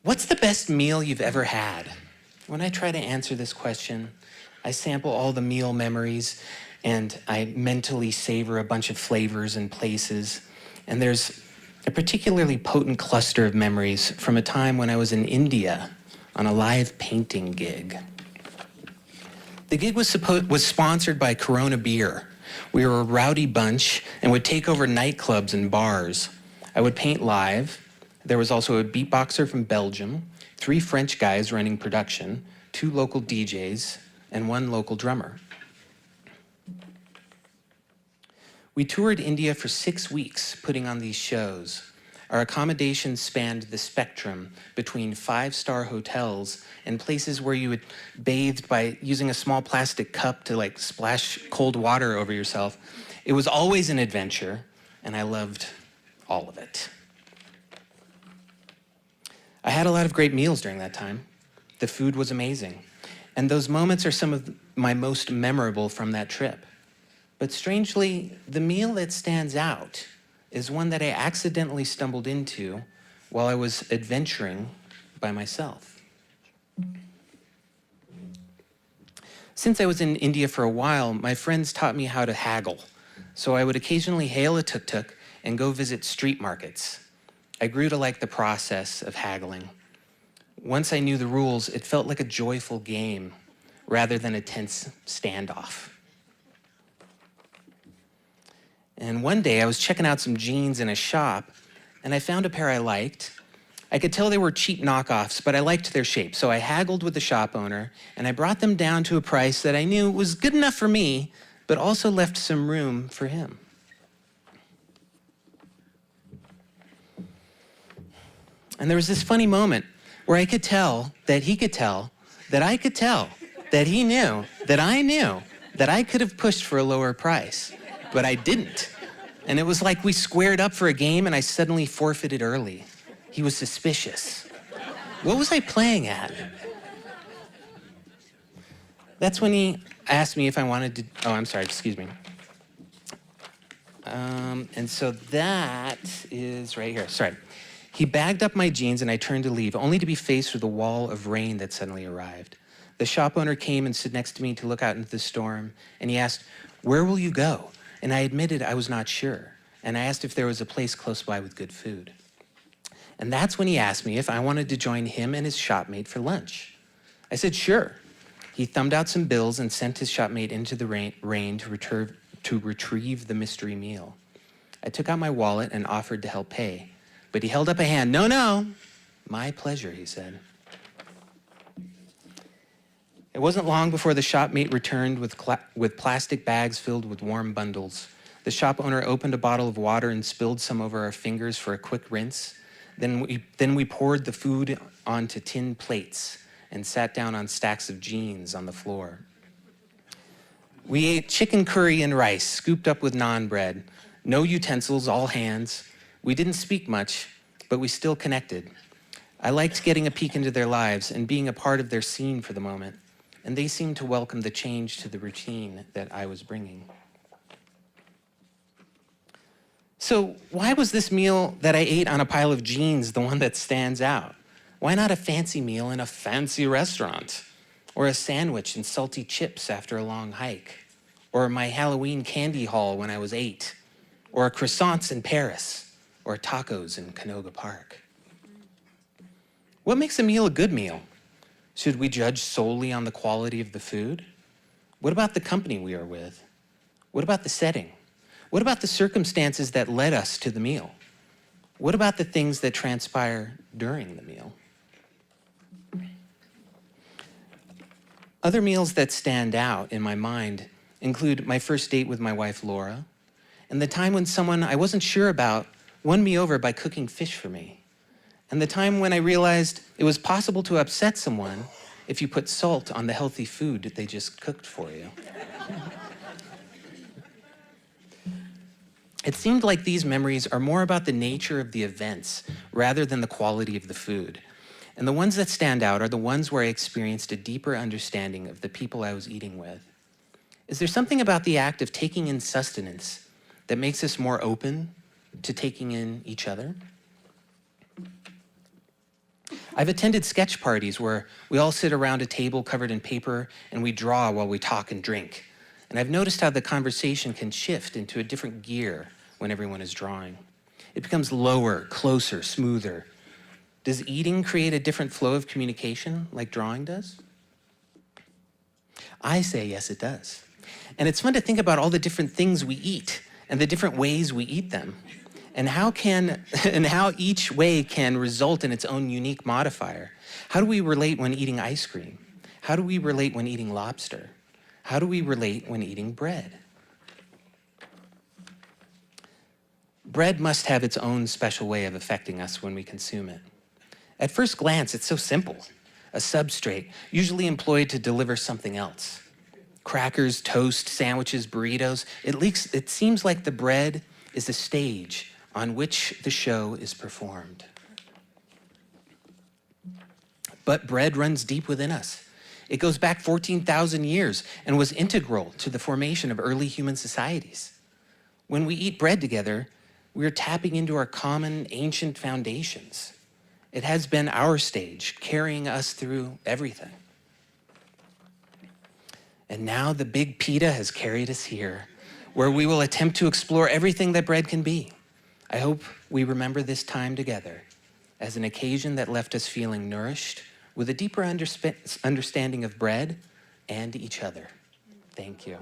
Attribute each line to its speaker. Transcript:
Speaker 1: What's the best meal you've ever had? When I try to answer this question, I sample all the meal memories and I mentally savor a bunch of flavors and places. And there's a particularly potent cluster of memories from a time when I was in India on a live painting gig. The gig was sponsored by Corona Beer. We were a rowdy bunch and would take over nightclubs and bars. I would paint live. There was also a beatboxer from Belgium, 3 French guys running production, 2 local DJs, and 1 local drummer. We toured India for 6 weeks, putting on these shows. Our accommodations spanned the spectrum between 5-star hotels and places where you would bathe by using a small plastic cup to splash cold water over yourself. It was always an adventure, and I loved all of it. I had a lot of great meals during that time. The food was amazing, and those moments are some of my most memorable from that trip. But strangely, the meal that stands out is one that I accidentally stumbled into while I was adventuring by myself. Since I was in India for a while, my friends taught me how to haggle, so I would occasionally hail a tuk-tuk and go visit street markets. I grew to like the process of haggling. Once I knew the rules, it felt like a joyful game rather than a tense standoff. And one day I was checking out some jeans in a shop and I found a pair I liked. I could tell they were cheap knockoffs, but I liked their shape. So I haggled with the shop owner and I brought them down to a price that I knew was good enough for me, but also left some room for him. And there was this funny moment where I could tell that he could tell that I could tell that he knew that I knew that I could have pushed for a lower price, but I didn't. And it was like we squared up for a game and I suddenly forfeited early. He was suspicious. What was I playing at? That's when he asked me if I wanted to, excuse me. And so that is right here, sorry. He bagged up my jeans and I turned to leave, only to be faced with a wall of rain that suddenly arrived. The shop owner came and stood next to me to look out into the storm, and he asked, "Where will you go?" And I admitted I was not sure, and I asked if there was a place close by with good food. And that's when he asked me if I wanted to join him and his shopmate for lunch. I said, sure. He thumbed out some bills and sent his shopmate into the rain to retrieve the mystery meal. I took out my wallet and offered to help pay, but he held up a hand. No, my pleasure, he said. It wasn't long before the shopmate returned with plastic bags filled with warm bundles. The shop owner opened a bottle of water and spilled some over our fingers for a quick rinse. Then we poured the food onto tin plates and sat down on stacks of jeans on the floor. We ate chicken curry and rice, scooped up with naan bread. No utensils, all hands. We didn't speak much, but we still connected. I liked getting a peek into their lives and being a part of their scene for the moment, and they seemed to welcome the change to the routine that I was bringing. So why was this meal that I ate on a pile of jeans the one that stands out? Why not a fancy meal in a fancy restaurant? Or a sandwich and salty chips after a long hike? Or my Halloween candy haul when I was 8? Or croissants in Paris? Or tacos in Canoga Park? What makes a meal a good meal? Should we judge solely on the quality of the food? What about the company we are with? What about the setting? What about the circumstances that led us to the meal? What about the things that transpire during the meal? Other meals that stand out in my mind include my first date with my wife, Laura, and the time when someone I wasn't sure about won me over by cooking fish for me, and the time when I realized it was possible to upset someone if you put salt on the healthy food that they just cooked for you. It seemed like these memories are more about the nature of the events rather than the quality of the food. And the ones that stand out are the ones where I experienced a deeper understanding of the people I was eating with. Is there something about the act of taking in sustenance that makes us more open to taking in each other? I've attended sketch parties where we all sit around a table covered in paper and we draw while we talk and drink. And I've noticed how the conversation can shift into a different gear when everyone is drawing. It becomes lower, closer, smoother. Does eating create a different flow of communication like drawing does? I say yes, it does. And it's fun to think about all the different things we eat and the different ways we eat them, and how each way can result in its own unique modifier. How do we relate when eating ice cream? How do we relate when eating lobster? How do we relate when eating bread? Bread must have its own special way of affecting us when we consume it. At first glance, it's so simple. A substrate, usually employed to deliver something else. Crackers, toast, sandwiches, burritos. It seems like the bread is the stage on which the show is performed. But bread runs deep within us. It goes back 14,000 years and was integral to the formation of early human societies. When we eat bread together, we're tapping into our common ancient foundations. It has been our stage, carrying us through everything. And now the big pita has carried us here, where we will attempt to explore everything that bread can be. I hope we remember this time together as an occasion that left us feeling nourished with a deeper understanding of bread and each other. Thank you.